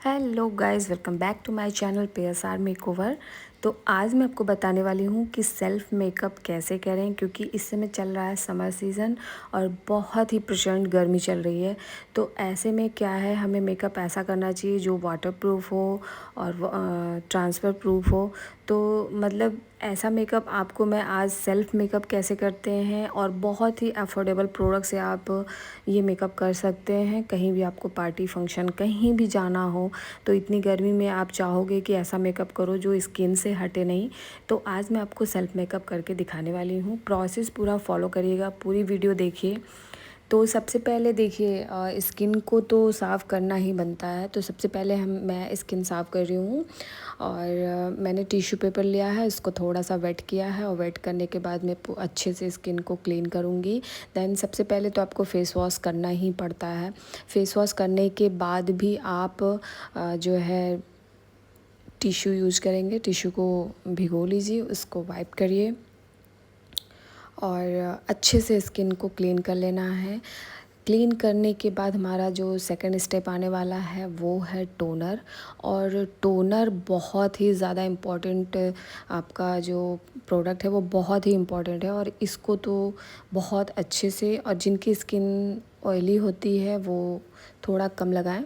Hello guys, welcome back to my channel PSR makeover. तो आज मैं आपको बताने वाली हूँ कि सेल्फ़ मेकअप कैसे करें, क्योंकि इस समय चल रहा है समर सीज़न और बहुत ही प्रचंड गर्मी चल रही है। तो ऐसे में क्या है, हमें मेकअप ऐसा करना चाहिए जो वाटरप्रूफ हो और ट्रांसफ़र प्रूफ हो। तो मतलब ऐसा मेकअप आपको मैं आज सेल्फ़ मेकअप कैसे करते हैं और बहुत ही अफोर्डेबल प्रोडक्ट से आप ये मेकअप कर सकते हैं। कहीं भी आपको पार्टी फंक्शन कहीं भी जाना हो तो इतनी गर्मी में आप चाहोगे कि ऐसा मेकअप करो जो स्किन से हटे नहीं। तो आज मैं आपको सेल्फ़ मेकअप करके दिखाने वाली हूँ। प्रोसेस पूरा फॉलो करिएगा, पूरी वीडियो देखिए। तो सबसे पहले देखिए, स्किन को तो साफ़ करना ही बनता है। तो सबसे पहले मैं स्किन साफ़ कर रही हूँ और मैंने टिश्यू पेपर लिया है, इसको थोड़ा सा वेट किया है और वेट करने के बाद मैं अच्छे से स्किन को क्लीन करूँगी। देन सबसे पहले तो आपको फ़ेस वॉश करना ही पड़ता है। फ़ेस वॉश करने के बाद भी आप जो है टिश्यू यूज़ करेंगे। टिश्यू को भिगो लीजिए, उसको वाइप करिए और अच्छे से स्किन को क्लीन कर लेना है। क्लीन करने के बाद हमारा जो सेकंड स्टेप आने वाला है वो है टोनर। और टोनर बहुत ही ज़्यादा इम्पॉर्टेंट, आपका जो प्रोडक्ट है वो बहुत ही इम्पॉर्टेंट है और इसको तो बहुत अच्छे से, और जिनकी स्किन ऑयली होती है वो थोड़ा कम लगाएं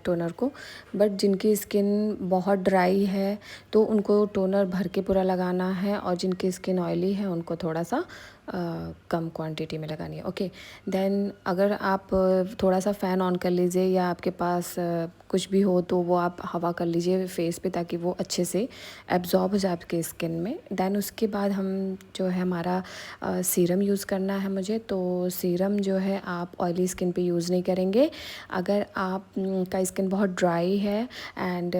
टोनर को। बट जिनकी स्किन बहुत ड्राई है तो उनको टोनर भर के पूरा लगाना है, और जिनकी स्किन ऑयली है उनको थोड़ा सा कम क्वांटिटी में लगानी है। ओके, देन अगर आप थोड़ा सा फ़ैन ऑन कर लीजिए या आपके पास कुछ भी हो तो वो आप हवा कर लीजिए फेस पे, ताकि वो अच्छे से एब्जॉर्ब हो जाए आपके स्किन में। देन उसके बाद हम जो है हमारा सीरम यूज़ करना है मुझे। तो सीरम जो है आप ऑयली स्किन पे यूज़ नहीं करेंगे। अगर आप का स्किन बहुत ड्राई है एंड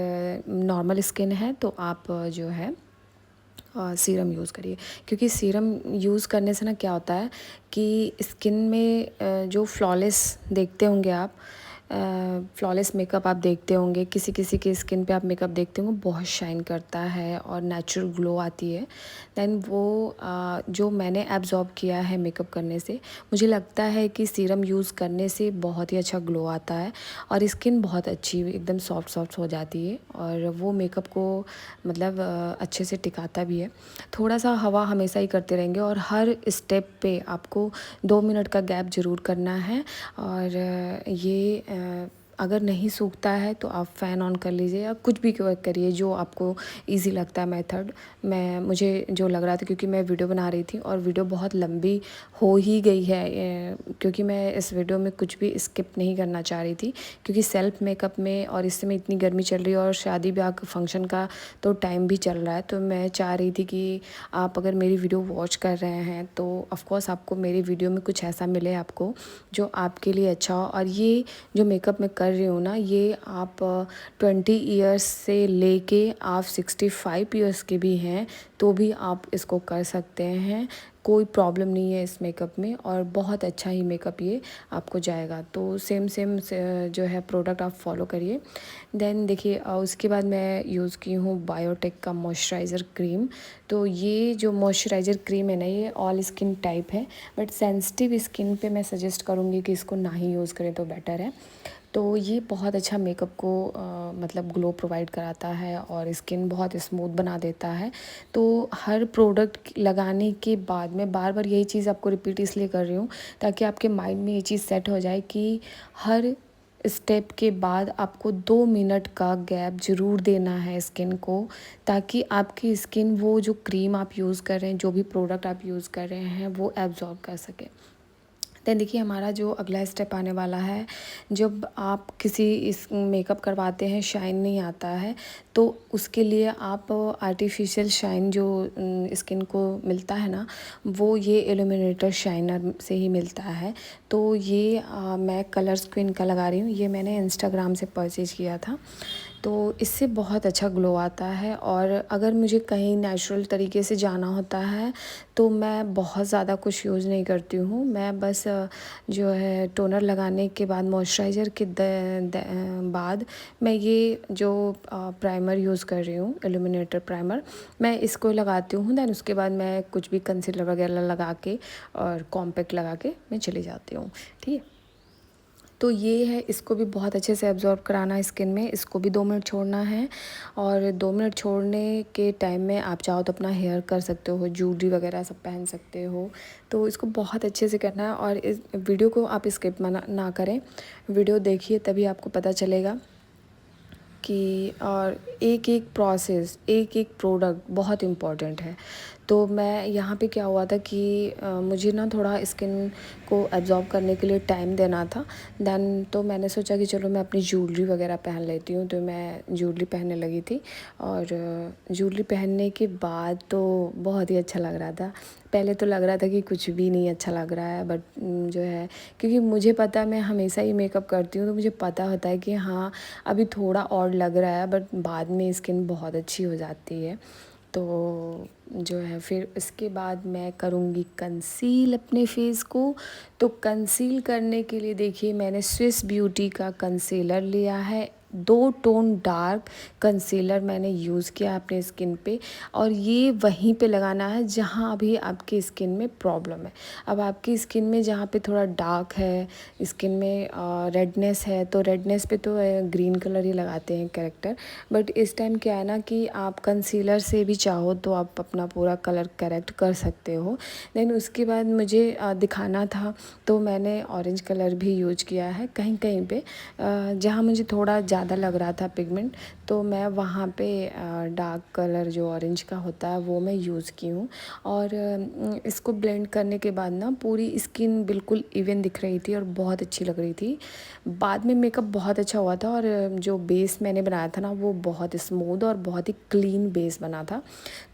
नॉर्मल स्किन है तो आप जो है सीरम यूज़ करिए। क्योंकि सीरम यूज़ करने से ना क्या होता है कि स्किन में जो फ्लॉलेस देखते होंगे आप, फ्लॉलेस मेकअप आप देखते होंगे, किसी किसी के स्किन पे आप मेकअप देखते होंगे बहुत शाइन करता है और नेचुरल ग्लो आती है। देन वो जो मैंने एब्जॉर्ब किया है मेकअप करने से, मुझे लगता है कि सीरम यूज़ करने से बहुत ही अच्छा ग्लो आता है और स्किन बहुत अच्छी एकदम सॉफ्ट सॉफ्ट हो जाती है और वो मेकअप को मतलब अच्छे से टिकाता भी है। थोड़ा सा हवा हमेशा ही करते रहेंगे और हर स्टेप पे आपको 2 मिनट का गैप ज़रूर करना है। और ये अगर नहीं सूखता है तो आप फ़ैन ऑन कर लीजिए या कुछ भी करिए जो आपको इजी लगता है मेथड। मुझे जो लग रहा था, क्योंकि मैं वीडियो बना रही थी और वीडियो बहुत लंबी हो ही गई है, क्योंकि मैं इस वीडियो में कुछ भी स्किप नहीं करना चाह रही थी, क्योंकि सेल्फ़ मेकअप में और इस समय इतनी गर्मी चल रही है और शादी ब्याह फंक्शन का तो टाइम भी चल रहा है। तो मैं चाह रही थी कि आप अगर मेरी वीडियो वॉच कर रहे हैं तो ऑफ़ कोर्स आपको मेरी वीडियो में कुछ ऐसा मिले आपको जो आपके लिए अच्छा हो। और ये जो मेकअप मैं कर रही हूँ ना, ये आप 20 ईयर्स से लेके आप 65 ईयर्स के भी हैं तो भी आप इसको कर सकते हैं। कोई प्रॉब्लम नहीं है इस मेकअप में और बहुत अच्छा ही मेकअप ये आपको जाएगा। तो सेम सेम जो है प्रोडक्ट आप फॉलो करिए। देन देखिए, उसके बाद मैं यूज़ की हूँ बायोटेक का मॉइस्चराइज़र क्रीम। तो ये जो मॉइस्चराइज़र क्रीम है ना, ये ऑल स्किन टाइप है, बट सेंसिटिव स्किन पे मैं सजेस्ट करूँगी कि इसको ना ही यूज़ करें तो बेटर है। तो ये बहुत अच्छा मेकअप को मतलब ग्लो प्रोवाइड कराता है और स्किन बहुत स्मूथ बना देता है। तो हर प्रोडक्ट लगाने के बाद मैं बार बार यही चीज़ आपको रिपीट इसलिए कर रही हूँ ताकि आपके माइंड में ये चीज़ सेट हो जाए कि हर स्टेप के बाद आपको 2 मिनट का गैप ज़रूर देना है स्किन को, ताकि आपकी स्किन वो जो क्रीम आप यूज़ कर रहे हैं, जो भी प्रोडक्ट आप यूज़ कर रहे हैं, वो एब्जॉर्ब कर सके। देन देखिए, हमारा जो अगला स्टेप आने वाला है, जब आप किसी इस मेकअप करवाते हैं शाइन नहीं आता है तो उसके लिए आप आर्टिफिशियल शाइन जो स्किन को मिलता है ना, वो ये इल्यूमिनेटर शाइनर से ही मिलता है। तो ये मैं कलर्स क्वीन का लगा रही हूँ, ये मैंने इंस्टाग्राम से परचेज किया था। तो इससे बहुत अच्छा ग्लो आता है। और अगर मुझे कहीं नेचुरल तरीके से जाना होता है तो मैं बहुत ज़्यादा कुछ यूज़ नहीं करती हूँ। मैं बस जो है टोनर लगाने के बाद मॉइस्चराइज़र के बाद मैं ये जो प्राइमर यूज़ कर रही हूँ, इल्यूमिनेटर प्राइमर, मैं इसको लगाती हूँ। देन उसके बाद मैं कुछ भी कंसीलर वगैरह लगा के और कॉम्पैक्ट लगा के मैं चली जाती हूँ। ठीक है। तो ये है, इसको भी बहुत अच्छे से एब्ज़ॉर्ब कराना है स्किन में। इसको भी 2 मिनट छोड़ना है और 2 मिनट छोड़ने के टाइम में आप चाहो तो अपना हेयर कर सकते हो, ज्वेलरी वगैरह सब पहन सकते हो। तो इसको बहुत अच्छे से करना है और इस वीडियो को आप स्किप ना करें, वीडियो देखिए तभी आपको पता चलेगा कि और एक एक प्रोसेस, एक एक प्रोडक्ट बहुत इम्पॉर्टेंट है। तो मैं यहाँ पे क्या हुआ था कि मुझे ना थोड़ा स्किन को एब्ज़ॉर्ब करने के लिए टाइम देना था। देन तो मैंने सोचा कि चलो मैं अपनी ज्वेलरी वगैरह पहन लेती हूँ, तो मैं ज्वेलरी पहनने लगी थी। और ज्वेलरी पहनने के बाद तो बहुत ही अच्छा लग रहा था। पहले तो लग रहा था कि कुछ भी नहीं अच्छा लग रहा है, बट जो है, क्योंकि मुझे पता है, मैं हमेशा ही मेकअप करती हूँ तो मुझे पता होता है कि हाँ अभी थोड़ा और लग रहा है, बट बाद में स्किन बहुत अच्छी हो जाती है। तो जो है फिर इसके बाद मैं करूँगी कंसील अपने फेस को। तो कंसील करने के लिए देखिए, मैंने स्विस ब्यूटी का कंसीलर लिया है। 2 टोन डार्क कंसीलर मैंने यूज़ किया अपने स्किन पे, और ये वहीं पे लगाना है जहाँ अभी आपकी स्किन में प्रॉब्लम है। अब आपकी स्किन में जहाँ पे थोड़ा डार्क है, स्किन में रेडनेस है, तो रेडनेस पे तो ग्रीन कलर ही लगाते हैं करेक्टर। बट इस टाइम क्या है ना कि आप कंसीलर से भी चाहो तो आप अपना पूरा कलर करेक्ट कर सकते हो। देन उसके बाद मुझे दिखाना था, तो मैंने ऑरेंज कलर भी यूज किया है कहीं कहीं पे, जहाँ मुझे थोड़ा ज़्यादा लग रहा था पिगमेंट, तो मैं वहाँ पे डार्क कलर जो ऑरेंज का होता है वो मैं यूज़ की हूँ। और इसको ब्लेंड करने के बाद ना पूरी स्किन बिल्कुल इवन दिख रही थी और बहुत अच्छी लग रही थी। बाद में मेकअप बहुत अच्छा हुआ था, और जो बेस मैंने बनाया था ना वो बहुत स्मूथ और बहुत ही क्लीन बेस बना था।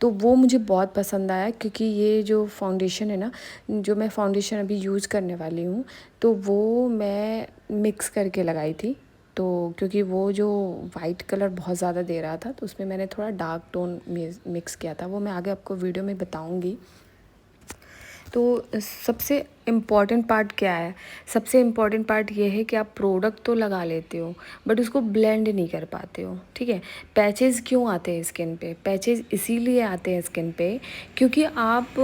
तो वो मुझे बहुत पसंद आया, क्योंकि ये जो फाउंडेशन है ना, जो मैं फाउंडेशन अभी यूज़ करने वाली हूँ, तो वो मैं मिक्स करके लगाई थी। तो क्योंकि वो जो वाइट कलर बहुत ज़्यादा दे रहा था, तो उसमें मैंने थोड़ा डार्क टोन मिक्स किया था, वो मैं आगे आपको वीडियो में बताऊँगी। तो सबसे इम्पॉर्टेंट पार्ट क्या है? सबसे इम्पॉर्टेंट पार्ट ये है कि आप प्रोडक्ट तो लगा लेते हो, बट उसको ब्लेंड नहीं कर पाते हो, ठीक है? पैचेज़ क्यों आते हैं स्किन पे? पैचेज़ इसीलिए आते हैं स्किन पे क्योंकि आप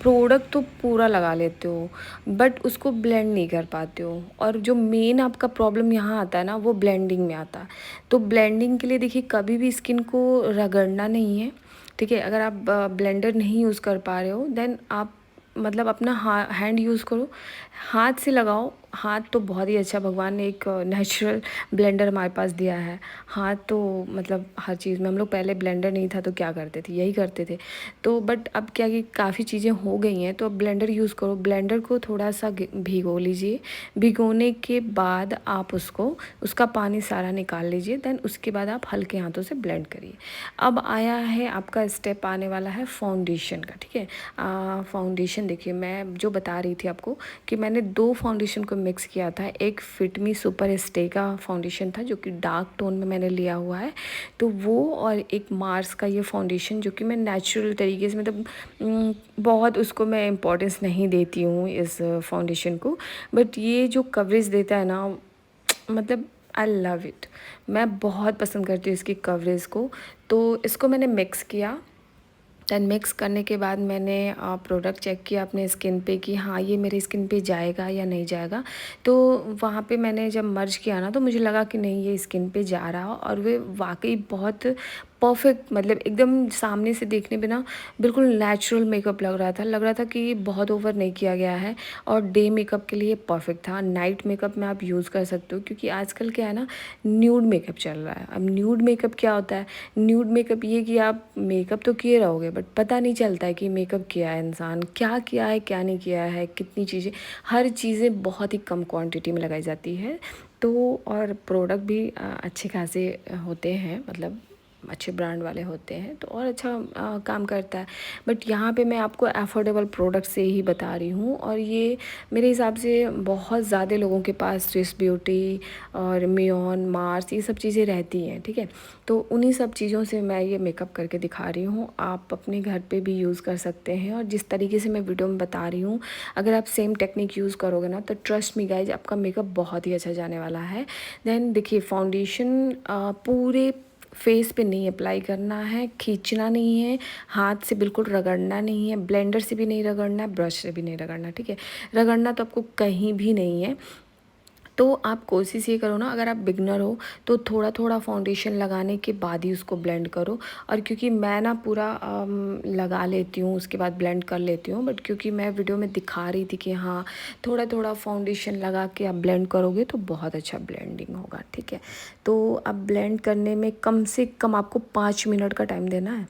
प्रोडक्ट तो पूरा लगा लेते हो, बट उसको ब्लेंड नहीं कर पाते हो। और जो मेन आपका प्रॉब्लम यहाँ आता है ना, वो ब्लेंडिंग में आता है। तो ब्लेंडिंग के लिए देखिए, कभी भी स्किन को रगड़ना नहीं है, ठीक है? अगर आप ब्लेंडर नहीं यूज़ कर पा रहे हो, देन आप मतलब अपना हैंड यूज़ करो, हाथ से लगाओ। हाथ तो बहुत ही अच्छा, भगवान ने एक नेचुरल ब्लेंडर हमारे पास दिया है। हाथ तो मतलब हर चीज़ में, हम लोग पहले ब्लेंडर नहीं था तो क्या करते थे, यही करते थे। तो बट अब क्या कि काफ़ी चीज़ें हो गई हैं, तो अब ब्लेंडर यूज़ करो। ब्लेंडर को थोड़ा सा भिगो लीजिए। भिगोने के बाद आप उसको, उसका पानी सारा निकाल लीजिए। देन उसके बाद आप हल्के हाथों से ब्लेंड करिए। अब आया है आपका स्टेप, आने वाला है फाउंडेशन का, ठीक है? फाउंडेशन देखिए, मैं जो बता रही थी आपको कि मैंने 2 फाउंडेशन को मिक्स किया था। एक फिट मी सुपर स्टे का फाउंडेशन था जो कि डार्क टोन में मैंने लिया हुआ है, तो वो, और एक मार्स का ये फाउंडेशन जो कि मैं नेचुरल तरीके से, मतलब बहुत उसको मैं इम्पोर्टेंस नहीं देती हूँ इस फाउंडेशन को, बट ये जो कवरेज देता है ना, मतलब आई लव इट। मैं बहुत पसंद करती हूँ इसकी कवरेज को। तो इसको मैंने मिक्स किया। देन मिक्स करने के बाद मैंने प्रोडक्ट चेक किया अपने स्किन पे कि हाँ ये मेरे स्किन पे जाएगा या नहीं जाएगा। तो वहाँ पे मैंने जब मर्ज किया ना, तो मुझे लगा कि नहीं, ये स्किन पे जा रहा, और वे वाकई बहुत परफेक्ट, मतलब एकदम सामने से देखने पे ना बिल्कुल नेचुरल मेकअप लग रहा था कि बहुत ओवर नहीं किया गया है, और डे मेकअप के लिए परफेक्ट था। नाइट मेकअप में आप यूज़ कर सकते हो, क्योंकि आजकल क्या है ना, न्यूड मेकअप चल रहा है। अब न्यूड मेकअप क्या होता है? न्यूड मेकअप ये कि आप मेकअप तो किए रहोगे, बट पता नहीं चलता है कि मेकअप किया है, इंसान क्या किया है, क्या नहीं किया है, कितनी चीज़ें, हर चीज़ें बहुत ही कम क्वांटिटी में लगाई जाती है। तो और प्रोडक्ट भी अच्छे खासे होते हैं, मतलब अच्छे ब्रांड वाले होते हैं, तो और अच्छा काम करता है। बट यहाँ पे मैं आपको अफोर्डेबल प्रोडक्ट से ही बता रही हूँ, और ये मेरे हिसाब से बहुत ज़्यादा लोगों के पास स्विस ब्यूटी और मियोन, मार्स, ये सब चीज़ें रहती हैं, ठीक है? तो उन्हीं सब चीज़ों से मैं ये मेकअप करके दिखा रही हूँ। आप अपने घर पे भी यूज़ कर सकते हैं, और जिस तरीके से मैं वीडियो में बता रही हूँ, अगर आप सेम टेक्निक यूज़ करोगे ना, तो ट्रस्ट मी गाइज, आपका मेकअप बहुत ही अच्छा जाने वाला है। देन देखिए, फाउंडेशन पूरे फेस पे नहीं अप्लाई करना है, खींचना नहीं है, हाथ से बिल्कुल रगड़ना नहीं है, ब्लेंडर से भी नहीं रगड़ना है, ब्रश से भी नहीं रगड़ना, ठीक है? रगड़ना तो आपको कहीं भी नहीं है। तो आप कोशिश ये करो ना, अगर आप बिगनर हो तो थोड़ा थोड़ा फाउंडेशन लगाने के बाद ही उसको ब्लेंड करो। और क्योंकि मैं ना पूरा लगा लेती हूँ उसके बाद ब्लेंड कर लेती हूँ, बट क्योंकि मैं वीडियो में दिखा रही थी कि हाँ थोड़ा थोड़ा फाउंडेशन लगा के आप ब्लेंड करोगे तो बहुत अच्छा ब्लेंडिंग होगा, ठीक है। तो अब ब्लेंड करने में कम से कम आपको 5 मिनट का टाइम देना है।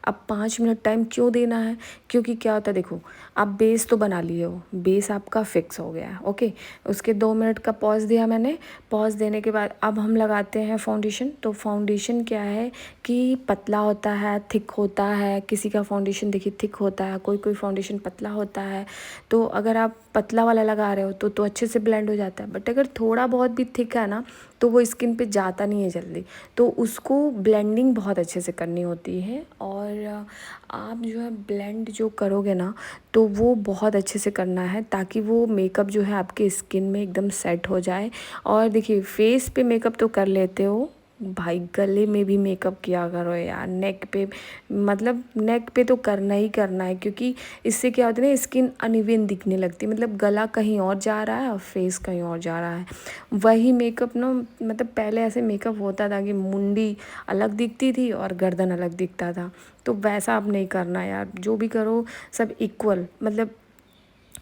अब 5 मिनट टाइम क्यों देना है, क्योंकि क्या होता है देखो, आप बेस तो बना लिए हो, बेस आपका फिक्स हो गया है, ओके। उसके 2 मिनट का पॉज दिया मैंने। पॉज देने के बाद अब हम लगाते हैं फाउंडेशन। तो फाउंडेशन क्या है कि पतला होता है, थिक होता है। किसी का फाउंडेशन देखिए थिक होता है, कोई कोई फाउंडेशन पतला होता है। तो अगर आप पतला वाला लगा रहे हो तो अच्छे से ब्लेंड हो जाता है, बट अगर थोड़ा बहुत भी थिक है ना तो वो स्किन पे जाता नहीं है जल्दी। तो उसको ब्लेंडिंग बहुत अच्छे से करनी होती है। और आप जो है ब्लेंड जो करोगे ना तो वो बहुत अच्छे से करना है, ताकि वो मेकअप जो है आपके स्किन में एकदम सेट हो जाए। और देखिए फेस पे मेकअप तो कर लेते हो भाई, गले में भी मेकअप किया करो यार, नेक पे, मतलब नेक पे तो करना ही करना है। क्योंकि इससे क्या होता है ना, स्किन अनइवन दिखने लगती है, मतलब गला कहीं और जा रहा है और फेस कहीं और जा रहा है। वही मेकअप ना, मतलब पहले ऐसे मेकअप होता था कि मुंडी अलग दिखती थी और गर्दन अलग दिखता था। तो वैसा अब नहीं करना यार, जो भी करो सब इक्वल, मतलब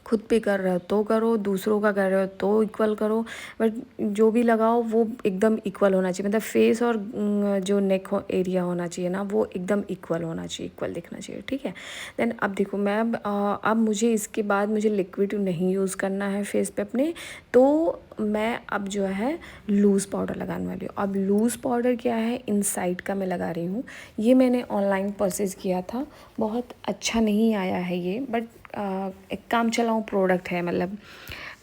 खुद पे कर रहे हो तो करो, दूसरों का कर रहे हो तो इक्वल करो, बट जो भी लगाओ वो एकदम इक्वल होना चाहिए। मतलब फेस और जो नेक एरिया होना चाहिए ना वो एकदम इक्वल होना चाहिए, इक्वल दिखना चाहिए, ठीक है। देन अब देखो मैं अब मुझे इसके बाद मुझे लिक्विड नहीं यूज़ करना है फेस पे अपने। तो मैं अब जो है लूज़ पाउडर लगाने वाली हूँ। अब लूज़ पाउडर क्या है, इनसाइड का मैं लगा रही हूँ। ये मैंने ऑनलाइन परचेज़ किया था, बहुत अच्छा नहीं आया है ये, बट एक काम चलाऊँ प्रोडक्ट है। मतलब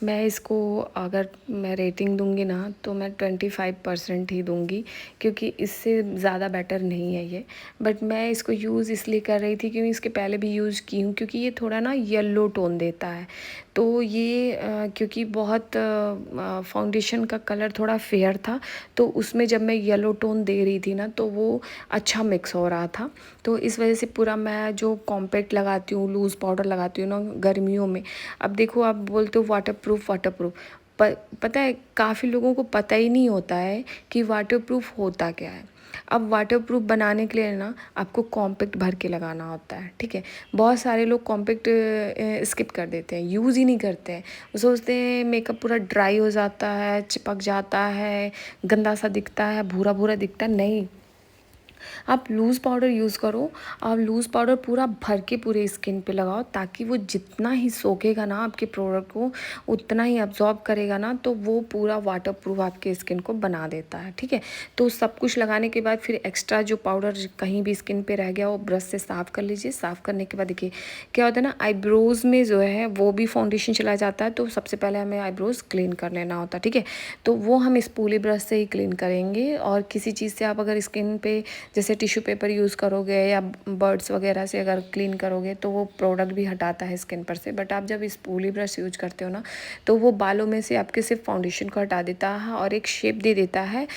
मैं इसको अगर मैं रेटिंग दूंगी ना तो मैं 25% ही दूंगी, क्योंकि इससे ज़्यादा बेटर नहीं है ये। बट मैं इसको यूज़ इसलिए कर रही थी क्योंकि इसके पहले भी यूज़ की हूँ, क्योंकि ये थोड़ा ना येलो टोन देता है। तो ये क्योंकि बहुत फाउंडेशन का कलर थोड़ा फेयर था, तो उसमें जब मैं येलो टोन दे रही थी ना तो वो अच्छा मिक्स हो रहा था। तो इस वजह से पूरा मैं जो कॉम्पैक्ट लगाती हूँ, लूज़ पाउडर लगाती हूँ ना गर्मियों में। अब देखो आप बोलते हो वाटरप्रूफ वाटरप्रूफ, पता है काफ़ी लोगों को पता ही नहीं होता है कि वाटरप्रूफ होता क्या है। अब वाटरप्रूफ बनाने के लिए ना आपको कॉम्पैक्ट भर के लगाना होता है, ठीक है। बहुत सारे लोग कॉम्पैक्ट स्किप कर देते हैं, यूज़ ही नहीं करते हैं। वो सोचते हैं मेकअप पूरा ड्राई हो जाता है, चिपक जाता है, गंदा सा दिखता है, भूरा भूरा दिखता है। नहीं, आप लूज़ पाउडर यूज़ करो। आप लूज़ पाउडर पूरा भर के पूरे स्किन पे लगाओ, ताकि वो जितना ही सोखेगा ना आपके प्रोडक्ट को उतना ही अब्जॉर्ब करेगा ना, तो वो पूरा वाटरप्रूफ आपके स्किन को बना देता है, ठीक है। तो सब कुछ लगाने के बाद फिर एक्स्ट्रा जो पाउडर कहीं भी स्किन पे रह गया वो ब्रश से साफ़ कर लीजिए। साफ़ करने के बाद देखिए क्या होता है ना, आईब्रोज़ में जो है वो भी फाउंडेशन चला जाता है, तो सबसे पहले हमें आईब्रोज़ क्लीन कर लेना होता है, ठीक है। तो वो हम स्पूली ब्रश से ही क्लीन करेंगे। और किसी चीज़ से आप अगर स्किन पे जैसे टिश्यू पेपर यूज़ करोगे या बर्ड्स वगैरह से अगर क्लीन करोगे तो वो प्रोडक्ट भी हटाता है स्किन पर से। बट आप जब स्पूली ब्रश यूज करते हो ना तो वो बालों में से आपके सिर्फ फाउंडेशन को हटा देता है और एक शेप दे देता है,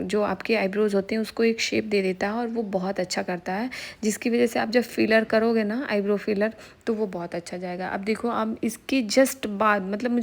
जो आपके आईब्रोज होते हैं उसको एक शेप दे देता है, और वो बहुत अच्छा करता है। जिसकी वजह से आप जब फिलर करोगे ना, आईब्रो फिलर, तो वो बहुत अच्छा जाएगा। अब देखो अब इसके जस्ट बाद, मतलब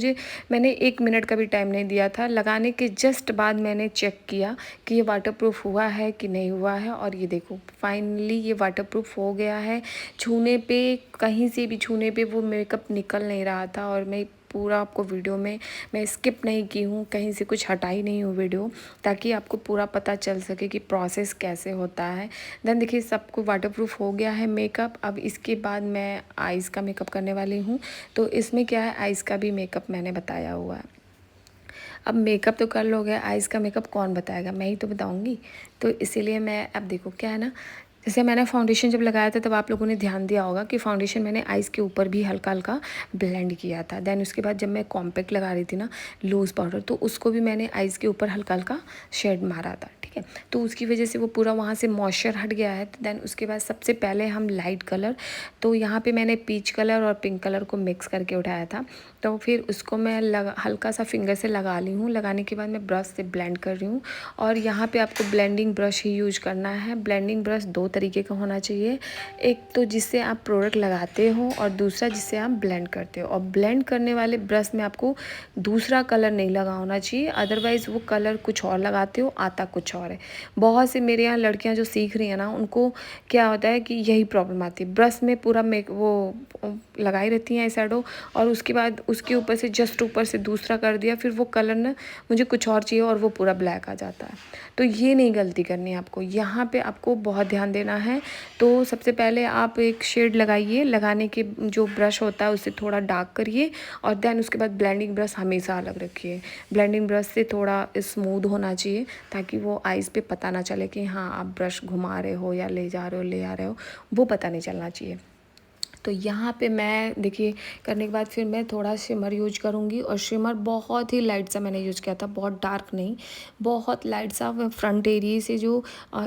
मैंने 1 मिनट का भी टाइम नहीं दिया था, लगाने के जस्ट बाद मैंने चेक किया कि ये वाटरप्रूफ हुआ है कि नहीं हुआ है। और ये देखो फाइनली ये वाटरप्रूफ हो गया है। छूने पे, कहीं से भी छूने पे वो मेकअप निकल नहीं रहा था। और मैं पूरा आपको वीडियो में मैं स्किप नहीं की हूँ, कहीं से कुछ हटाई नहीं हूँ वीडियो, ताकि आपको पूरा पता चल सके कि प्रोसेस कैसे होता है। देन देखिए सबको वाटरप्रूफ हो गया है मेकअप। अब इसके बाद मैं आइज़ का मेकअप करने वाली हूँ। तो इसमें क्या है, आइज़ का भी मेकअप मैंने बताया हुआ है। अब मेकअप तो कर लोगे, आइज़ का मेकअप कौन बताएगा, मैं ही तो बताऊंगी। तो इसीलिए मैं, अब देखो क्या है ना, जैसे मैंने फाउंडेशन जब लगाया था तब आप लोगों ने ध्यान दिया होगा कि फाउंडेशन मैंने आइज़ के ऊपर भी हल्का हल्का ब्लेंड किया था। देन उसके बाद जब मैं कॉम्पैक्ट लगा रही थी ना लूज़ पाउडर, तो उसको भी मैंने आइज़ के ऊपर हल्का हल्का शेड मारा था, ठीक ठीक है। तो उसकी वजह से वो पूरा वहाँ से मॉइस्चर हट गया है। तो देन उसके बाद सबसे पहले हम लाइट कलर, तो यहाँ पे मैंने पीच कलर और पिंक कलर को मिक्स करके उठाया था। तो फिर उसको मैं हल्का सा फिंगर से लगा ली हूँ। लगाने के बाद मैं ब्रश से ब्लेंड कर रही हूँ। और यहाँ पे आपको ब्लेंडिंग ब्रश ही यूज करना है। ब्लेंडिंग ब्रश 2 तरीके का होना चाहिए, एक तो जिससे आप प्रोडक्ट लगाते हो और दूसरा जिससे आप ब्लेंड करते हो। और ब्लेंड करने वाले ब्रश में आपको दूसरा कलर नहीं लगा होना चाहिए, अदरवाइज़ वो कलर कुछ और लगाते हो, आता कुछ और है। बहुत से मेरे यहाँ लड़कियाँ जो सीख रही हैं ना, उनको क्या होता है कि यही प्रॉब्लम आती है, ब्रश में पूरा वो लगाई रहती हैं आई शैडो, और उसके बाद उसके ऊपर से जस्ट ऊपर से दूसरा कर दिया, फिर वो कलर ना मुझे कुछ और चाहिए और वो पूरा ब्लैक आ जाता है। तो ये नहीं गलती करनी है आपको, यहाँ पे आपको बहुत ध्यान देना है। तो सबसे पहले आप एक शेड लगाइए, लगाने के जो ब्रश होता है उससे थोड़ा डार्क करिए, और देन उसके बाद ब्लेंडिंग ब्रश हमेशा अलग रखिए। ब्लेंडिंग ब्रश से थोड़ा स्मूथ होना चाहिए, ताकि वो आइज़ पे पता ना चले कि हाँ आप ब्रश घुमा रहे हो या ले जा रहे हो, ले आ रहे हो, वो पता नहीं चलना चाहिए। तो यहाँ पे मैं देखिए करने के बाद फिर मैं थोड़ा शिमर यूज करूँगी, और शिमर बहुत ही लाइट सा मैंने यूज किया था, बहुत डार्क नहीं, बहुत लाइट सा। फ्रंट एरिया से जो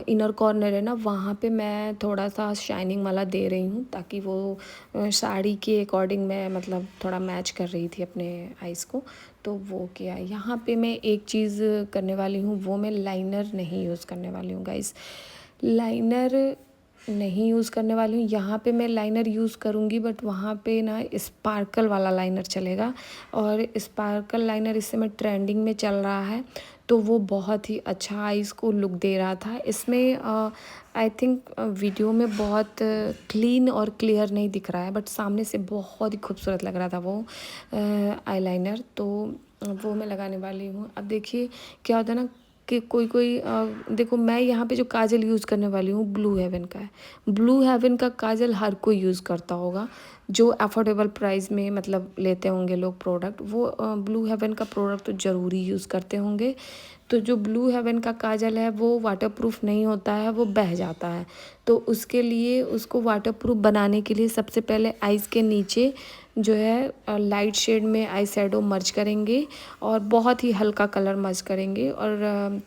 इनर कॉर्नर है ना, वहाँ पे मैं थोड़ा सा शाइनिंग वाला दे रही हूँ, ताकि वो साड़ी के अकॉर्डिंग मैं मतलब थोड़ा मैच कर रही थी अपने आइज़ को। तो वो किया। यहाँ पे मैं एक चीज़ करने वाली हूँ, वो मैं लाइनर नहीं यूज़ करने वाली हूँ गाइस, लाइनर नहीं यूज़ करने वाली हूँ। यहाँ पे मैं लाइनर यूज़ करूँगी, बट वहाँ पे ना स्पार्कल वाला लाइनर चलेगा, और स्पार्कल लाइनर इस समय ट्रेंडिंग में चल रहा है। तो वो बहुत ही अच्छा आइज़ को लुक दे रहा था। इसमें आई थिंक वीडियो में बहुत क्लीन और क्लियर नहीं दिख रहा है, बट सामने से बहुत ही खूबसूरत लग रहा था वो आईलाइनर। तो वो मैं लगाने वाली हूँ। अब देखिए क्या होता है ना कि कोई देखो मैं यहाँ पे जो काजल यूज़ करने वाली हूँ ब्लू हेवन का है। ब्लू हेवन का काजल हर कोई यूज़ करता होगा, जो अफोर्डेबल प्राइस में मतलब लेते होंगे लोग प्रोडक्ट, वो ब्लू हेवन का प्रोडक्ट तो ज़रूरी यूज़ करते होंगे। तो जो ब्लू हेवन का काजल है वो वाटरप्रूफ नहीं होता है, वो बह जाता है। तो उसके लिए उसको वाटरप्रूफ बनाने के लिए सबसे पहले आइज़ के नीचे जो है लाइट शेड में आई शैडो मर्ज करेंगे, और बहुत ही हल्का कलर मर्ज करेंगे। और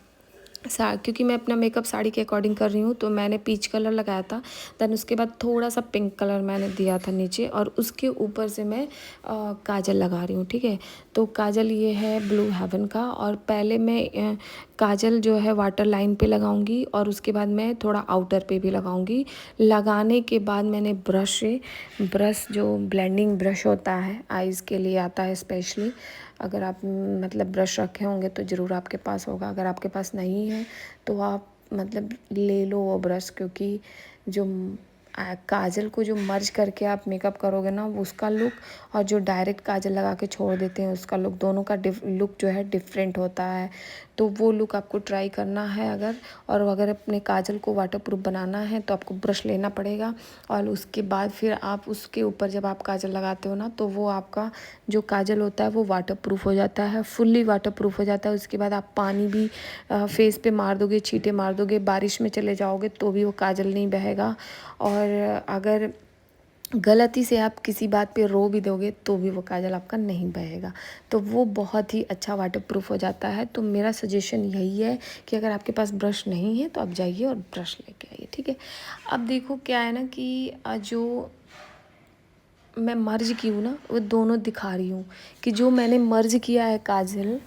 क्योंकि मैं अपना मेकअप साड़ी के अकॉर्डिंग कर रही हूँ, तो मैंने पीच कलर लगाया था। देन उसके बाद थोड़ा सा पिंक कलर मैंने दिया था नीचे, और उसके ऊपर से मैं काजल लगा रही हूँ, ठीक है। तो काजल ये है ब्लू हेवन का, और पहले मैं काजल जो है वाटर लाइन पे लगाऊंगी, और उसके बाद मैं थोड़ा आउटर पे भी लगाऊंगी। लगाने के बाद मैंने ब्रश जो ब्लेंडिंग ब्रश होता है आइज़ के लिए आता है स्पेशली, अगर आप मतलब ब्रश रखे होंगे तो ज़रूर आपके पास होगा, अगर आपके पास नहीं है तो आप मतलब ले लो वो ब्रश, क्योंकि जो काजल को जो मर्ज करके आप मेकअप करोगे ना, उसका लुक और जो डायरेक्ट काजल लगा के छोड़ देते हैं उसका लुक, दोनों का लुक जो है डिफरेंट होता है। तो वो लुक आपको ट्राई करना है अगर, और अगर अपने काजल को वाटरप्रूफ बनाना है तो आपको ब्रश लेना पड़ेगा, और उसके बाद फिर आप उसके ऊपर जब आप काजल लगाते हो ना, तो वो आपका जो काजल होता है वो वाटरप्रूफ हो जाता है, फुल्ली वाटरप्रूफ हो जाता है। उसके बाद आप पानी भी फेस पे मार दोगे, छींटे मार दोगे, बारिश में चले जाओगे तो भी वो काजल नहीं बहेगा। और अगर गलती से आप किसी बात पे रो भी दोगे तो भी वो काजल आपका नहीं बहेगा। तो वो बहुत ही अच्छा वाटरप्रूफ हो जाता है। तो मेरा सजेशन यही है कि अगर आपके पास ब्रश नहीं है तो आप जाइए और ब्रश लेके आइए, ठीक है। अब देखो क्या है ना कि जो मैं मर्ज की हूँ ना, वो दोनों दिखा रही हूँ कि जो मैंने मर्ज किया है काजल,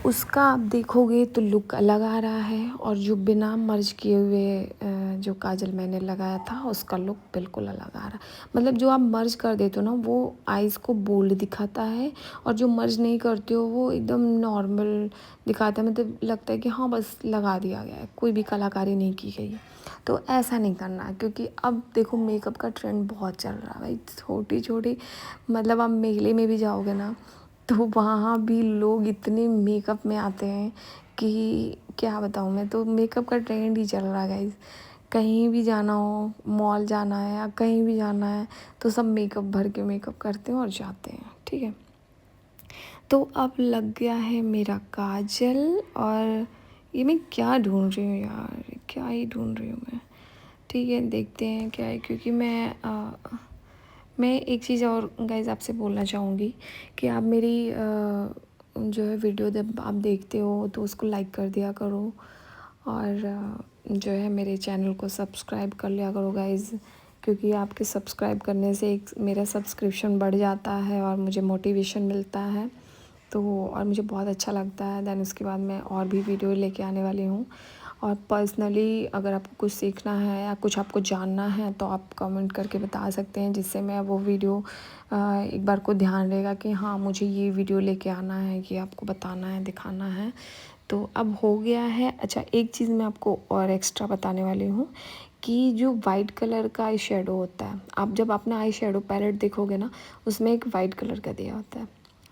उसका आप देखोगे तो लुक अलग आ रहा है, और जो बिना मर्ज किए हुए जो काजल मैंने लगाया था उसका लुक बिल्कुल अलग आ रहा है। मतलब जो आप मर्ज कर देते हो ना वो आइज़ को बोल्ड दिखाता है, और जो मर्ज नहीं करते हो वो एकदम नॉर्मल दिखाता है, मतलब लगता है कि हाँ बस लगा दिया गया है, कोई भी कलाकारी नहीं की गई है। तो ऐसा नहीं करना, क्योंकि अब देखो मेकअप का ट्रेंड बहुत चल रहा है भाई, छोटी छोटी मतलब आप मेले में भी जाओगे ना तो वहाँ भी लोग इतने मेकअप में आते हैं कि क्या बताऊँ मैं। तो मेकअप का ट्रेंड ही चल रहा है गाइस, कहीं भी जाना हो, मॉल जाना है या कहीं भी जाना है, तो सब मेकअप भर के मेकअप करते हैं और जाते हैं, ठीक है। तो अब लग गया है मेरा काजल, और ये मैं क्या ढूंढ रही हूँ यार, क्या ही ढूंढ रही हूँ मैं, ठीक है देखते हैं क्या है। क्योंकि मैं एक चीज़ और गाइज़ आपसे बोलना चाहूँगी कि आप मेरी जो है वीडियो जब आप देखते हो तो उसको लाइक कर दिया करो, और जो है मेरे चैनल को सब्सक्राइब कर लिया करो गाइज़, क्योंकि आपके सब्सक्राइब करने से एक मेरा सब्सक्रिप्शन बढ़ जाता है और मुझे मोटिवेशन मिलता है, तो और मुझे बहुत अच्छा लगता है। दैन उसके बाद मैं और भी वीडियो लेके आने वाली हूँ। और पर्सनली अगर आपको कुछ सीखना है या कुछ आपको जानना है तो आप कमेंट करके बता सकते हैं, जिससे मैं वो वीडियो एक बार को ध्यान रहेगा कि हाँ मुझे ये वीडियो लेके आना है, ये आपको बताना है, दिखाना है। तो अब हो गया है। अच्छा, एक चीज़ मैं आपको और एक्स्ट्रा बताने वाली हूँ कि जो वाइट कलर का आई शेडो होता है, आप जब अपना आई शेडो पैलेट देखोगे ना, उसमें एक वाइट कलर का दिया होता है,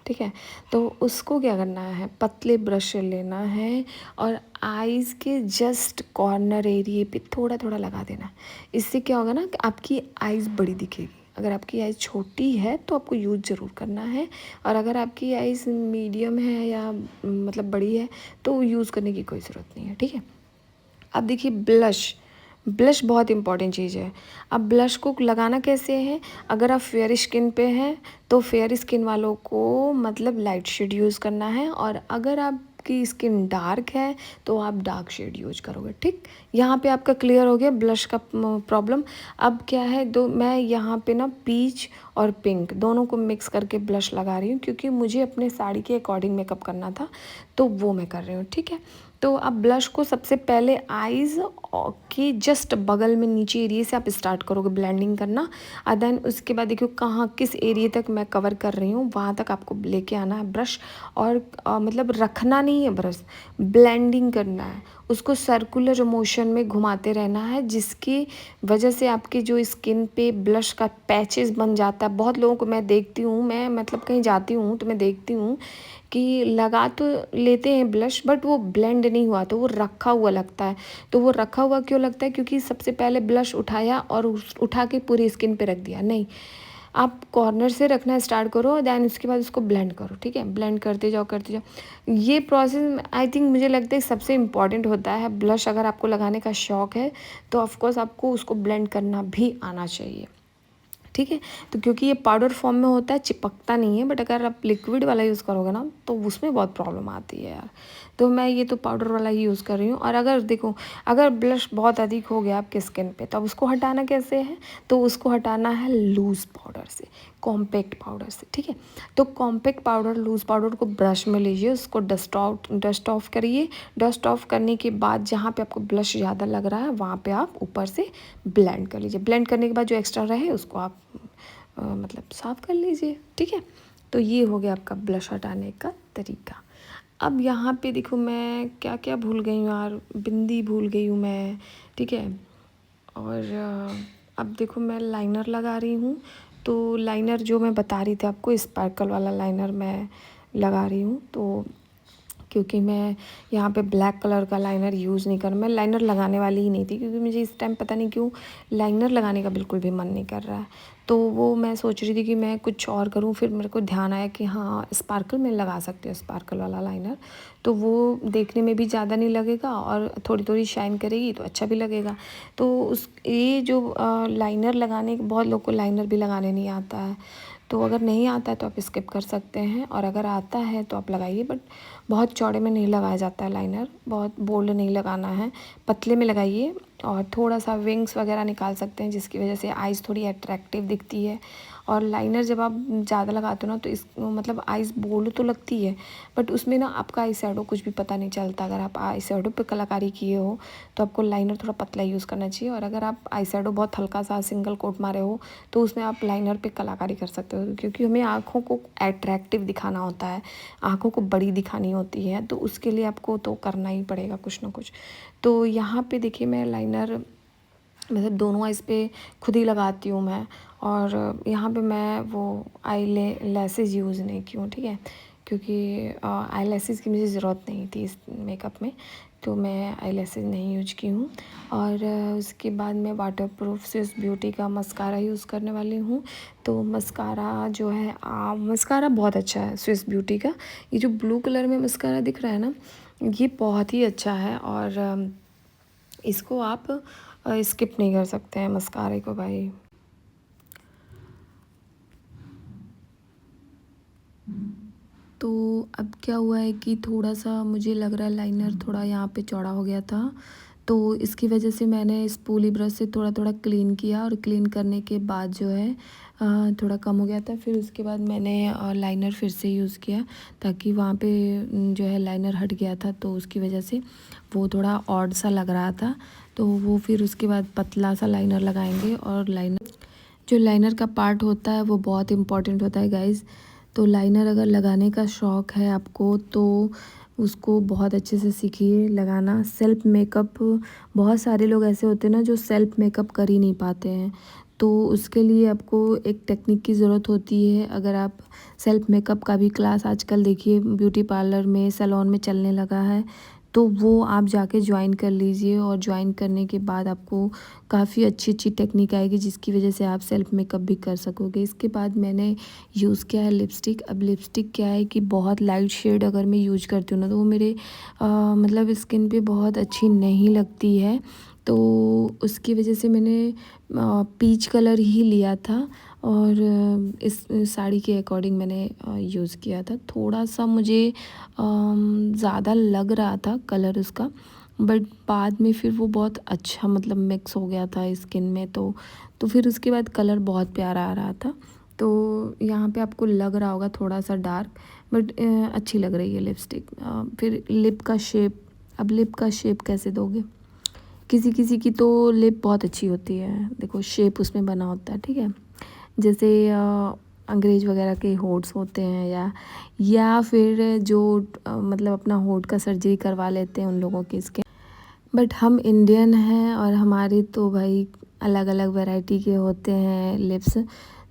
ठीक है। तो उसको क्या करना है, पतले ब्रश से लेना है और आईज़ के जस्ट कॉर्नर एरिए पे थोड़ा थोड़ा लगा देना है। इससे क्या होगा ना कि आपकी आईज़ बड़ी दिखेगी। अगर आपकी आईज़ छोटी है तो आपको यूज़ ज़रूर करना है, और अगर आपकी आईज़ मीडियम है या मतलब बड़ी है तो यूज़ करने की कोई ज़रूरत नहीं है, ठीक है। अब देखिए ब्लश, ब्लश बहुत इंपॉर्टेंट चीज़ है। अब ब्लश को लगाना कैसे है, अगर आप फेयर स्किन पे हैं तो फेयर स्किन वालों को मतलब लाइट शेड यूज़ करना है, और अगर आपकी स्किन डार्क है तो आप डार्क शेड यूज करोगे, ठीक। यहाँ पे आपका क्लियर हो गया ब्लश का प्रॉब्लम। अब क्या है, दो मैं यहाँ पे ना पीच और पिंक दोनों को मिक्स करके ब्लश लगा रही हूँ, क्योंकि मुझे अपने साड़ी के अकॉर्डिंग मेकअप करना था, तो वो मैं कर रही हूँ, ठीक है। तो अब ब्लश को सबसे पहले आईज़ के जस्ट बगल में नीचे एरिए से आप स्टार्ट करोगे ब्लेंडिंग करना, और देन उसके बाद देखो कहाँ किस एरिए तक मैं कवर कर रही हूँ, वहाँ तक आपको लेके आना है ब्रश। और मतलब रखना नहीं है ब्रश, ब्लेंडिंग करना है, उसको सर्कुलर मोशन में घुमाते रहना है, जिसकी वजह से आपके जो स्किन पे ब्लश का पैचेस बन जाता है। बहुत लोगों को मैं देखती हूँ, मैं मतलब कहीं जाती हूँ तो मैं देखती हूँ कि लगा तो लेते हैं ब्लश, बट वो ब्लेंड नहीं हुआ, तो वो रखा हुआ लगता है। तो वो रखा हुआ क्यों लगता है, क्योंकि सबसे पहले ब्लश उठाया और उठा के पूरी स्किन पे रख दिया। नहीं, आप कॉर्नर से रखना स्टार्ट करो, दैन उसके बाद उसको ब्लेंड करो, ठीक है। ब्लेंड करते जाओ करते जाओ। ये प्रोसेस आई थिंक मुझे लगता है सबसे इम्पॉर्टेंट होता है। ब्लश अगर आपको लगाने का शौक़ है तो ऑफकोर्स आपको उसको ब्लेंड करना भी आना चाहिए, ठीक है। तो क्योंकि ये पाउडर फॉर्म में होता है, चिपकता नहीं है, बट अगर आप लिक्विड वाला यूज़ करोगे ना तो उसमें बहुत प्रॉब्लम आती है यार। तो मैं ये तो पाउडर वाला ही यूज़ कर रही हूँ। और अगर देखो, अगर ब्लश बहुत अधिक हो गया आपके स्किन पे, तो अब उसको हटाना कैसे है, तो उसको हटाना है लूज़ पाउडर से, कॉम्पैक्ट पाउडर से, ठीक है। तो कॉम्पैक्ट पाउडर, लूज़ पाउडर को ब्रश में लीजिए, उसको डस्ट ऑफ करिए। डस्ट ऑफ करने के बाद जहाँ पे आपको ब्लश ज़्यादा लग रहा है वहाँ पे आप ऊपर से ब्लेंड कर लीजिए। ब्लेंड करने के बाद जो एक्स्ट्रा रहे उसको आप मतलब साफ़ कर लीजिए, ठीक है। तो ये हो गया आपका ब्लश हटाने का तरीका। अब यहाँ पे देखो मैं क्या क्या भूल गई हूँ यार, बिंदी भूल गई हूँ मैं, ठीक है। और अब देखो मैं लाइनर लगा रही हूँ। तो लाइनर जो मैं बता रही थी आपको, स्पार्कल वाला लाइनर मैं लगा रही हूँ। तो क्योंकि मैं यहाँ पे ब्लैक कलर का लाइनर यूज़ नहीं कर, मैं लाइनर लगाने वाली ही नहीं थी, क्योंकि मुझे इस टाइम पता नहीं क्यों लाइनर लगाने का बिल्कुल भी मन नहीं कर रहा है। तो वो मैं सोच रही थी कि मैं कुछ और करूँ, फिर मेरे को ध्यान आया कि हाँ स्पार्कल में लगा सकते हो, स्पार्कल वाला लाइनर। तो वो देखने में भी ज़्यादा नहीं लगेगा और थोड़ी थोड़ी शाइन करेगी तो अच्छा भी लगेगा। तो उस ये जो लाइनर लगाने, बहुत लोग को लाइनर भी लगाने नहीं आता है, तो अगर नहीं आता है तो आप स्किप कर सकते हैं, और अगर आता है तो आप लगाइए। बट बहुत चौड़े में नहीं लगाया जाता है लाइनर, बहुत बोल्ड नहीं लगाना है, पतले में लगाइए। और थोड़ा सा विंग्स वगैरह निकाल सकते हैं, जिसकी वजह से आइज़ थोड़ी अट्रैक्टिव दिखती है। और लाइनर जब आप ज़्यादा लगाते हो ना तो इस मतलब आइज़ बोल्ड तो लगती है, बट उसमें ना आपका आई शेडो कुछ भी पता नहीं चलता। अगर आप आई शेडो पे कलाकारी किए हो तो आपको लाइनर थोड़ा पतला यूज़ करना चाहिए, और अगर आप आई शेडो बहुत हल्का सा सिंगल कोट मारे हो तो उसमें आप लाइनर पे कलाकारी कर सकते हो, क्योंकि हमें आँखों को अट्रैक्टिव दिखाना होता है, आँखों को बड़ी दिखानी होती है, तो उसके लिए आपको तो करना ही पड़ेगा कुछ ना कुछ। तो यहाँ पे देखिए मैं लाइनर मतलब दोनों आइज़ पे खुद ही लगाती हूँ मैं, और यहाँ पे मैं वो आई लैसेस यूज़ नहीं की हूँ, ठीक है। क्योंकि आई लैसेस की मुझे ज़रूरत नहीं थी इस मेकअप में, तो मैं आई लैसेस नहीं यूज की हूँ। और उसके बाद मैं वाटरप्रूफ स्विस ब्यूटी का मस्कारा यूज़ करने वाली हूँ। तो मस्कारा जो है मस्कारा बहुत अच्छा है स्विस ब्यूटी का। ये जो ब्लू कलर में मस्कारा दिख रहा है ना, ये बहुत ही अच्छा है, और इसको आप स्किप नहीं कर सकते हैं मस्कारे को भाई। तो अब क्या हुआ है कि थोड़ा-सा मुझे लग रहा है लाइनर थोड़ा यहाँ पे चौड़ा हो गया था, तो इसकी वजह से मैंने स्पूली ब्रश से थोड़ा-थोड़ा क्लीन किया और क्लीन करने के बाद जो है थोड़ा कम हो गया था। फिर उसके बाद मैंने लाइनर फिर से यूज़ किया, ताकि वहाँ पे जो है लाइनर हट गया था, तो उसकी वजह से वो थोड़ा ऑड सा लग रहा था। तो वो फिर उसके बाद पतला सा लाइनर लगाएंगे। और लाइनर जो लाइनर का पार्ट होता है वो बहुत इम्पॉर्टेंट होता है गाइज़। तो लाइनर अगर लगाने का शौक़ है आपको तो उसको बहुत अच्छे से सीखिए लगाना। सेल्फ़ मेकअप, बहुत सारे लोग ऐसे होते हैं ना जो सेल्फ़ मेकअप कर ही नहीं पाते हैं, तो उसके लिए आपको एक टेक्निक की ज़रूरत होती है। अगर आप सेल्फ़ मेकअप का भी क्लास आजकल देखिए ब्यूटी पार्लर में, सैलून में चलने लगा है, तो वो आप जाके ज्वाइन कर लीजिए। और ज्वाइन करने के बाद आपको काफ़ी अच्छी टेक्निक आएगी, जिसकी वजह से आप सेल्फ़ मेकअप भी कर सकोगे। इसके बाद मैंने यूज़ किया है लिपस्टिक। अब लिपस्टिक क्या है कि बहुत लाइट शेड अगर मैं यूज करती हूँ ना, तो वो मेरे मतलब स्किन पे बहुत अच्छी नहीं लगती है, तो उसकी वजह से मैंने पीच कलर ही लिया था। और इस साड़ी के अकॉर्डिंग मैंने यूज़ किया था। थोड़ा सा मुझे ज़्यादा लग रहा था कलर उसका, बट बाद में फिर वो बहुत अच्छा मतलब मिक्स हो गया था स्किन में, तो फिर उसके बाद कलर बहुत प्यारा आ रहा था। तो यहाँ पे आपको लग रहा होगा थोड़ा सा डार्क, बट अच्छी लग रही है लिपस्टिक। फिर लिप का शेप, अब लिप का शेप कैसे दोगे? किसी किसी की तो लिप बहुत अच्छी होती है, देखो शेप उसमें बना होता है, ठीक है। जैसे अंग्रेज वगैरह के होठ्स होते हैं, या फिर जो मतलब अपना होठ का सर्जरी करवा लेते हैं उन लोगों के इसके। बट हम इंडियन हैं और हमारे तो भाई अलग अलग वैरायटी के होते हैं लिप्स।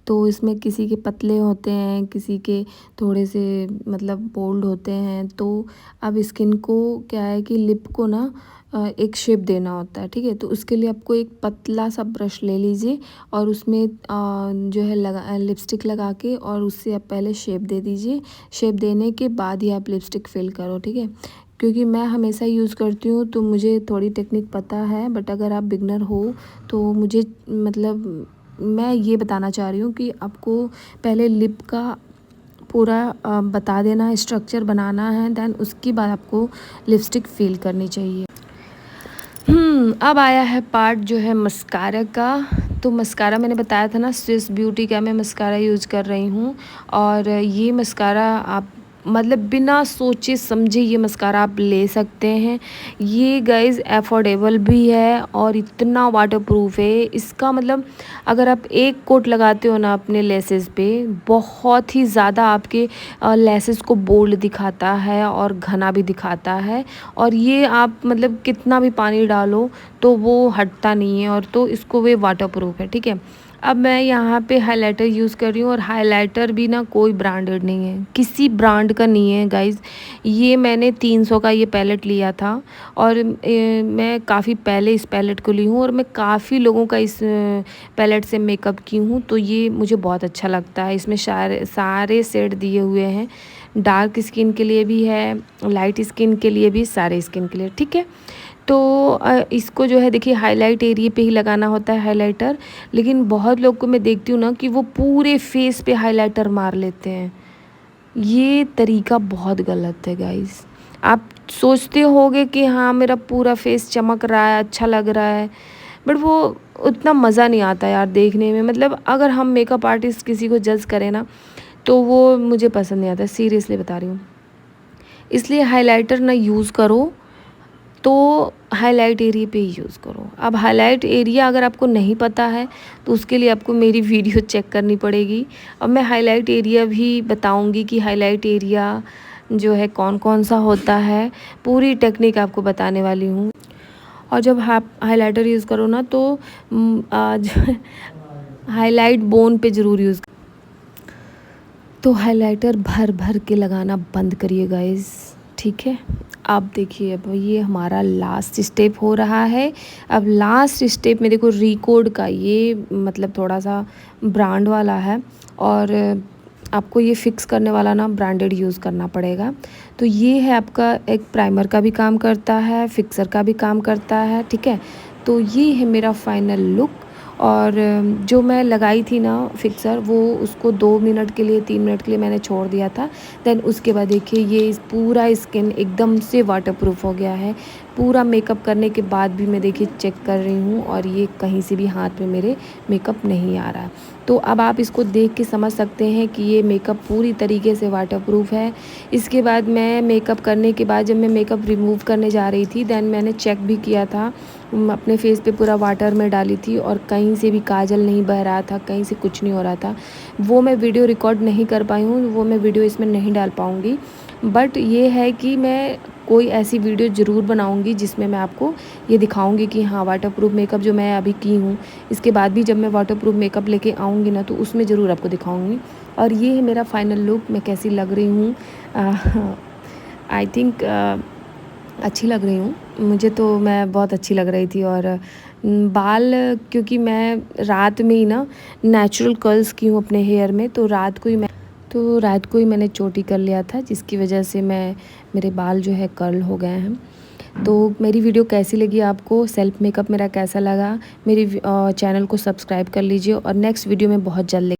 तो इसमें किसी के पतले होते हैं, किसी के थोड़े से मतलब बोल्ड होते हैं। तो अब स्किन को क्या है कि लिप को ना एक शेप देना होता है, ठीक है। तो उसके लिए आपको एक पतला सा ब्रश ले लीजिए और उसमें जो है लिपस्टिक लगा के और उससे आप पहले शेप दे दीजिए। शेप देने के बाद ही आप लिपस्टिक फिल करो, ठीक है। क्योंकि मैं हमेशा यूज़ करती हूँ तो मुझे थोड़ी टेक्निक पता है, बट अगर आप बिगनर हो तो मुझे मतलब मैं ये बताना चाह रही हूँ कि आपको पहले लिप का पूरा बता देना है, स्ट्रक्चर बनाना है, देन उसके बाद आपको लिपस्टिक फिल करनी चाहिए। अब आया है पार्ट जो है मस्कारा का। तो मस्कारा मैंने बताया था ना, स्विस ब्यूटी का मैं मस्कारा यूज़ कर रही हूँ। और ये मस्कारा आप मतलब बिना सोचे समझे ये मस्कारा आप ले सकते हैं। ये गाइज़ अफोर्डेबल भी है और इतना वाटरप्रूफ है। इसका मतलब अगर आप एक कोट लगाते हो ना अपने लेसेस पे, बहुत ही ज़्यादा आपके लेसेस को बोल्ड दिखाता है और घना भी दिखाता है। और ये आप मतलब कितना भी पानी डालो तो वो हटता नहीं है, और तो इसको वे वाटरप्रूफ है, ठीक है। अब मैं यहाँ पे हाइलाइटर यूज़ कर रही हूँ, और हाइलाइटर भी ना कोई ब्रांडेड नहीं है, किसी ब्रांड का नहीं है गाइज़। ये मैंने 300 का ये पैलेट लिया था, और मैं काफ़ी पहले इस पैलेट को ली हूँ, और मैं काफ़ी लोगों का इस पैलेट से मेकअप की हूँ, तो ये मुझे बहुत अच्छा लगता है। इसमें सारे शेड दिए हुए हैं, डार्क स्किन के लिए भी है, लाइट स्किन के लिए भी, सारे स्किन के लिए, ठीक है। तो इसको जो है देखिए हाईलाइट एरिया पे ही लगाना होता है हाइलाइटर, लेकिन बहुत लोग को मैं देखती हूँ ना कि वो पूरे फेस पे हाइलाइटर मार लेते हैं। ये तरीका बहुत गलत है गाइस। आप सोचते होगे कि हाँ मेरा पूरा फेस चमक रहा है, अच्छा लग रहा है, बट वो उतना मज़ा नहीं आता यार देखने में। मतलब अगर हम मेकअप आर्टिस्ट किसी को जज करें ना, तो वो मुझे पसंद नहीं आता, सीरियसली बता रही हूँ। इसलिए हाइलाइटर ना यूज़ करो तो हाईलाइट एरिया पे ही यूज़ करो। अब हाईलाइट एरिया अगर आपको नहीं पता है तो उसके लिए आपको मेरी वीडियो चेक करनी पड़ेगी। अब मैं हाईलाइट एरिया भी बताऊंगी कि हाईलाइट एरिया जो है कौन कौन सा होता है, पूरी टेक्निक आपको बताने वाली हूँ। और जब आप हाइलाइटर यूज़ करो ना तो आज हाईलाइट बोन पे ज़रूर यूज़, तो हाइलाइटर भर भर के लगाना बंद करिए गाइस, ठीक है। अब देखिए अब ये हमारा लास्ट स्टेप हो रहा है। अब लास्ट स्टेप में देखो रिकोड का ये मतलब थोड़ा सा ब्रांड वाला है, और आपको ये फिक्स करने वाला ना ब्रांडेड यूज़ करना पड़ेगा। तो ये है आपका एक प्राइमर का भी काम करता है, फिक्सर का भी काम करता है, ठीक है। तो ये है मेरा फाइनल लुक, और जो मैं लगाई थी ना फिक्सर, वो उसको 2 मिनट के लिए 3 मिनट के लिए मैंने छोड़ दिया था। देन उसके बाद देखिए ये पूरा स्किन एकदम से वाटरप्रूफ हो गया है। पूरा मेकअप करने के बाद भी मैं देखिए चेक कर रही हूँ और ये कहीं से भी हाथ में मेरे मेकअप नहीं आ रहा। तो अब आप इसको देख के समझ सकते हैं कि ये मेकअप पूरी तरीके से वाटरप्रूफ है। इसके बाद मैं मेकअप करने के बाद जब मैं मेकअप रिमूव करने जा रही थी, देन मैंने चेक भी किया था। अपने फेस पे पूरा वाटर में डाली थी और कहीं से भी काजल नहीं बह रहा था, कहीं से कुछ नहीं हो रहा था। वो मैं वीडियो रिकॉर्ड नहीं कर पाई हूँ, वो मैं वीडियो इसमें नहीं डाल पाऊँगी। बट ये है कि मैं कोई ऐसी वीडियो ज़रूर बनाऊँगी जिसमें मैं आपको ये दिखाऊँगी कि हाँ, वाटरप्रूफ मेकअप जो मैं अभी की हूँ, इसके बाद भी जब मैं वाटरप्रूफ मेकअप लेके आऊँगी ना, तो उसमें ज़रूर आपको दिखाऊँगी। और ये है मेरा फाइनल लुक, मैं कैसी लग रही हूँ। आई थिंक अच्छी लग रही हूँ। मुझे तो मैं बहुत अच्छी लग रही थी। और बाल, क्योंकि मैं रात में ही ना नेचुरल कर्ल्स की हूँ अपने हेयर में, तो रात को ही मैंने चोटी कर लिया था, जिसकी वजह से मेरे बाल जो है कर्ल हो गए हैं। तो मेरी वीडियो कैसी लगी आपको, सेल्फ मेकअप मेरा कैसा लगा, मेरी चैनल को सब्सक्राइब कर लीजिए और नेक्स्ट वीडियो में बहुत जल्द